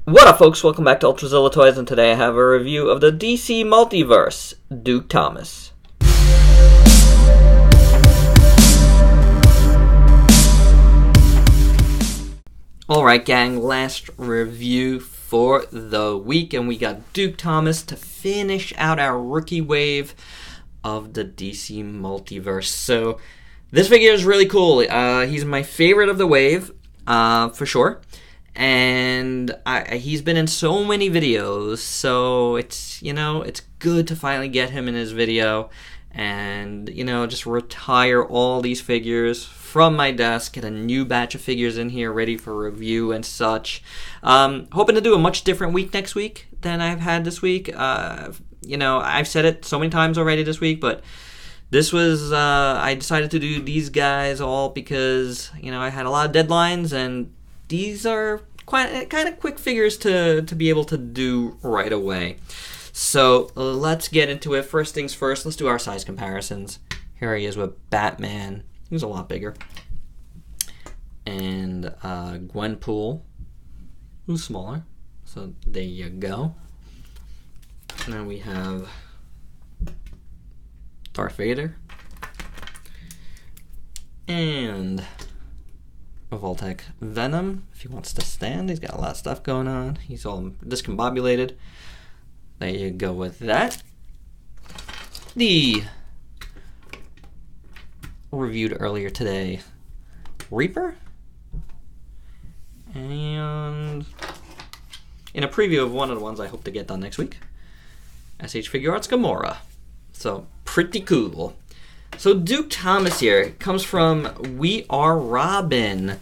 What up, folks? Welcome back to ULTRAZILLA Toys, and today I have a review of the DC Multiverse, Duke Thomas. Alright, gang, last review for the week, and we got Duke Thomas to finish out our rookie wave of the DC Multiverse. So, this figure is really cool. He's my favorite of the wave, for sure. And he's been in so many videos, so it's good to finally get him in his video and, just retire all these figures from my desk, get a new batch of figures in here ready for review and such. Hoping to do a much different week next week than I've had this week. I've said it so many times already this week, but this was, I decided to do these guys all because, I had a lot of deadlines, and these are kind of quick figures to be able to do right away. So let's get into it. First things first, let's do our size comparisons. Here he is with Batman. He's a lot bigger. And Gwenpool, who's smaller. So there you go. Now we have Darth Vader. And Voltec Venom, if he wants to stand. He's got a lot of stuff going on. He's all discombobulated. There you go with that. The reviewed earlier today Reaper. And in a preview of one of the ones I hope to get done next week, SH Figure Arts Gamora. So pretty cool. So Duke Thomas here comes from We Are Robin.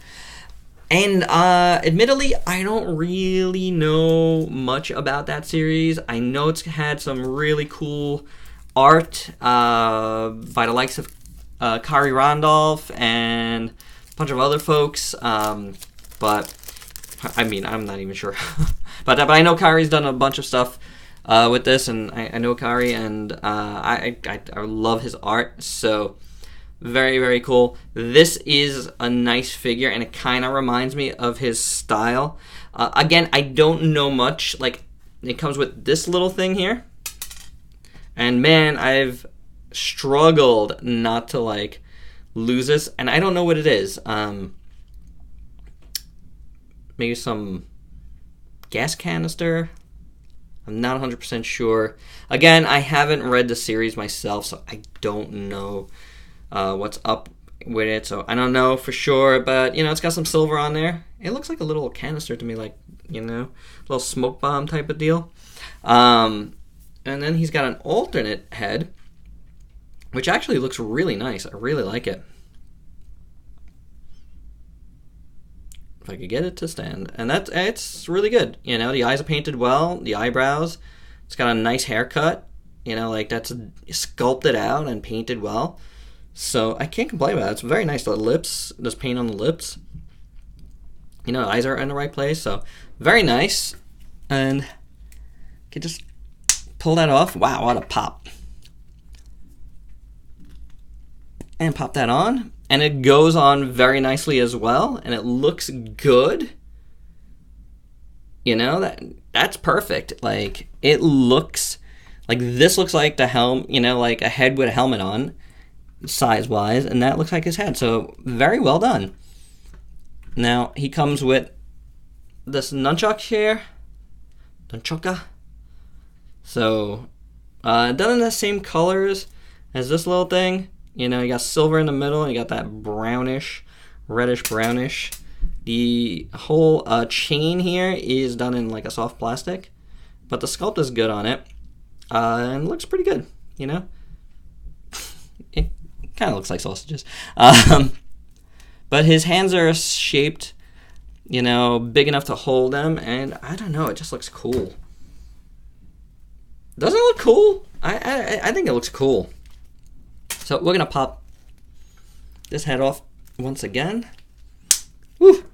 And admittedly, I don't really know much about that series. I know it's had some really cool art by the likes of Kari Randolph and a bunch of other folks. But, I mean, I'm not even sure. but I know Kari's done a bunch of stuff with this, and I know Kari, and I love his art, so very, very cool. This is a nice figure, and it kind of reminds me of his style. Again, I don't know much. Like, it comes with this little thing here, and man, I've struggled not to, like, lose this, and I don't know what it is. Maybe some gas canister? I'm not 100% sure. Again, I haven't read the series myself, so I don't know what's up with it. So I don't know for sure, but, it's got some silver on there. It looks like a little canister to me, like, little smoke bomb type of deal. And then he's got an alternate head, which actually looks really nice. I really like it. If I could get it to stand. And it's really good. The eyes are painted well, the eyebrows. It's got a nice haircut. Like that's sculpted out and painted well. So I can't complain about it. It's very nice. The lips, there's paint on the lips. The eyes are in the right place. So very nice. And can just pull that off. Wow, what a pop. And pop that on. And it goes on very nicely as well, and it looks good. That's perfect. Like, it looks like this looks like the helm, like a head with a helmet on, size-wise, and that looks like his head. So, very well done. Now, he comes with this nunchuck here. Nunchucka. So, done in the same colors as this little thing. You got silver in the middle, and you got that brownish, reddish-brownish. The whole chain here is done in like a soft plastic, but the sculpt is good on it, and it looks pretty good, It kind of looks like sausages. But his hands are shaped, big enough to hold them, and I don't know, it just looks cool. Doesn't it look cool? I think it looks cool. So we're going to pop this head off once again. Woo!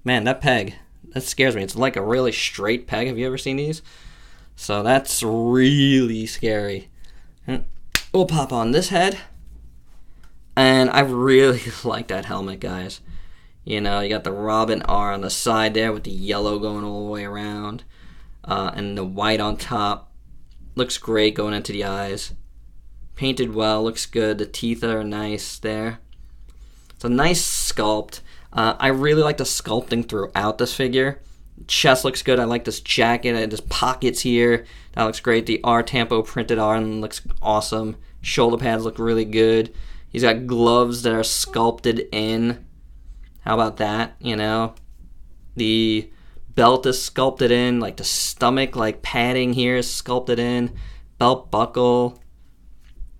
Man, that peg, that scares me. It's like a really straight peg. Have you ever seen these? So that's really scary. And we'll pop on this head. And I really like that helmet, guys. You know, you got the Robin R on the side there with the yellow going all the way around. And the white on top. Looks great going into the eyes. Painted well, looks good. The teeth are nice there. It's a nice sculpt. I really like the sculpting throughout this figure. Chest looks good. I like this jacket. There's pockets here. That looks great. The R Tampo printed on looks awesome. Shoulder pads look really good. He's got gloves that are sculpted in. How about that? You know, the belt is sculpted in. Like the stomach, like padding here is sculpted in. Belt buckle.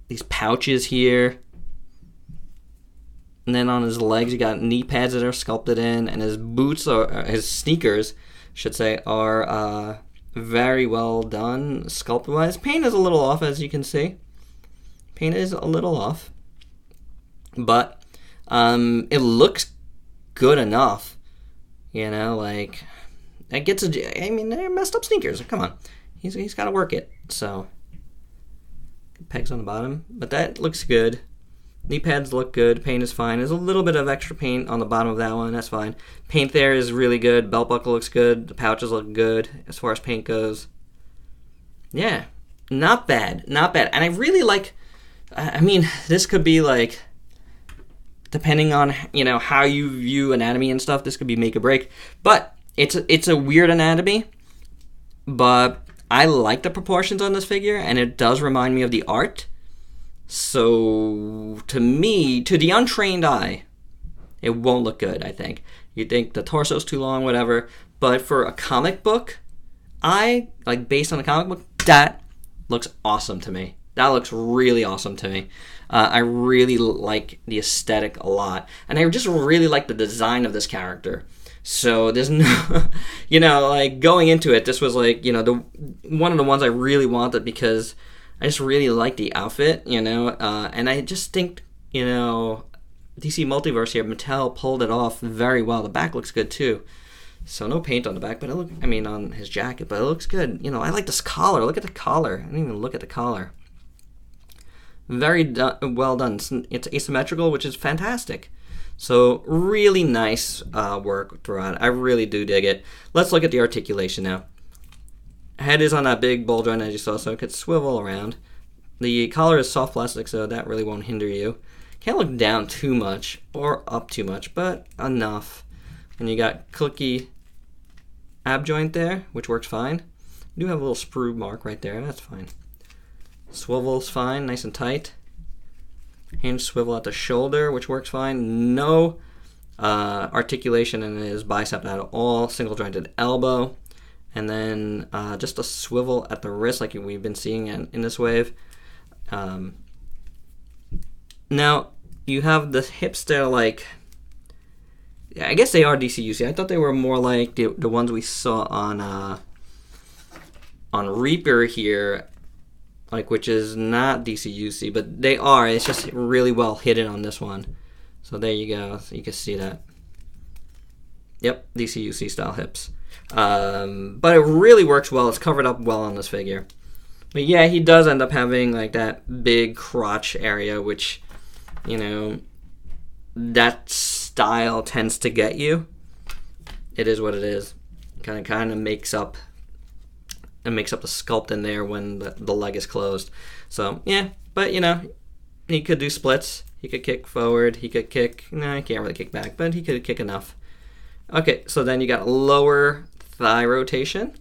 These pouches here. And then on his legs, you got knee pads that are sculpted in, and his boots, or his sneakers, should say, are very well done, sculpt-wise. Paint is a little off, as you can see. Paint is a little off, but it looks good enough. You know, like that gets a. I mean, they're messed up sneakers. Come on, he's got to work it. So pegs on the bottom, but that looks good. Knee pads look good. Paint is fine. There's a little bit of extra paint on the bottom of that one. That's fine. Paint there is really good. Belt buckle looks good. The pouches look good as far as paint goes. Yeah, not bad. Not bad. And I really like, I mean, this could be like, depending on, you know, how you view anatomy and stuff, this could be make or break. But it's a weird anatomy. But I like the proportions on this figure, and it does remind me of the art. So, to me, to the untrained eye, it won't look good, I think. You think the torso's too long, whatever. But for a comic book eye, like based on a comic book, that looks awesome to me. That looks really awesome to me. I really like the aesthetic a lot. And I just really like the design of this character. So there's no, you know, like going into it, this was like, you know, one of the ones I really wanted because I just really like the outfit, you know, and I just think, you know, DC Multiverse here, Mattel pulled it off very well. The back looks good too. So no paint on the back, but on his jacket, but it looks good. You know, I like this collar. Look at the collar. I didn't even look at the collar. Very well done. It's asymmetrical, which is fantastic. So really nice work throughout. I really do dig it. Let's look at the articulation now. Head is on that big ball joint as you saw, so it could swivel around. The collar is soft plastic, so that really won't hinder you. Can't look down too much or up too much, but enough. And you got clicky ab joint there, which works fine. You do have a little sprue mark right there, that's fine. Swivel's fine, nice and tight. Hinge swivel at the shoulder, which works fine. No articulation in his bicep at all. Single jointed elbow. And then just a swivel at the wrist like we've been seeing in this wave. Now, you have the hips that are like, I guess they are DCUC. I thought they were more like the ones we saw on Reaper here, like, which is not DCUC, but they are. It's just really well hidden on this one. So there you go. So you can see that. Yep, DCUC style hips. But it really works well. It's covered up well on this figure. But yeah, he does end up having like that big crotch area, which, you know, that style tends to get you. It is what it is. Kind of makes up. It makes up the sculpt in there when the leg is closed. So yeah, but you know, he could do splits. He could kick forward. He could kick. No, he can't really kick back, but he could kick enough. Okay, so then you got lower thigh rotation.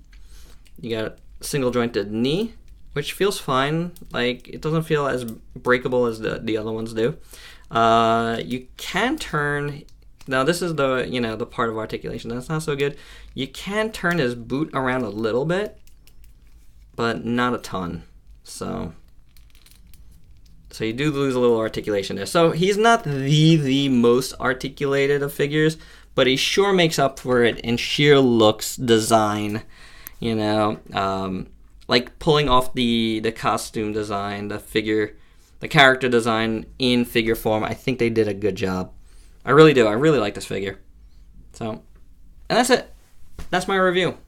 You got single jointed knee, which feels fine. Like, it doesn't feel as breakable as the other ones do. You can turn. Now this is the, you know, the part of articulation that's not so good. You can turn his boot around a little bit, but not a ton. So you do lose a little articulation there. So he's not the most articulated of figures, but he sure makes up for it in sheer looks, design, you know, like pulling off the costume design, the character design in figure form. I think they did a good job. I really do. I really like this figure. So, and that's it. That's my review.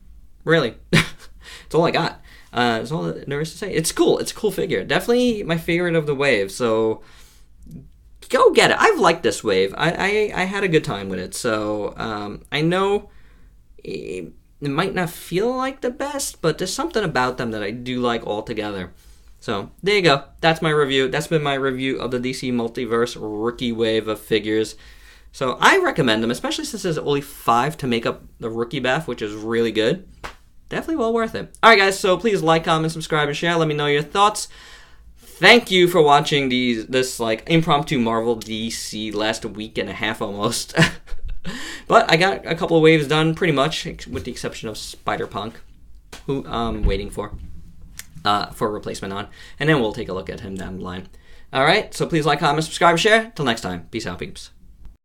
Really. That's all I got. That's all there is to say. It's cool. It's a cool figure. Definitely my favorite of the wave. So go get it. I've liked this wave. I had a good time with it. So I know it might not feel like the best, but there's something about them that I do like altogether. So there you go. That's my review. That's been my review of the DC Multiverse rookie wave of figures. So I recommend them, especially since there's only 5 to make up the rookie bath, which is really good. Definitely well worth it. Alright guys, so please like, comment, subscribe, and share. Let me know your thoughts. Thank you for watching this like impromptu Marvel DC last week and a half almost. But I got a couple of waves done pretty much, with the exception of Spider-Punk, who I'm waiting for a replacement on. And then we'll take a look at him down the line. Alright, so please like, comment, subscribe, and share. Till next time. Peace out, peeps.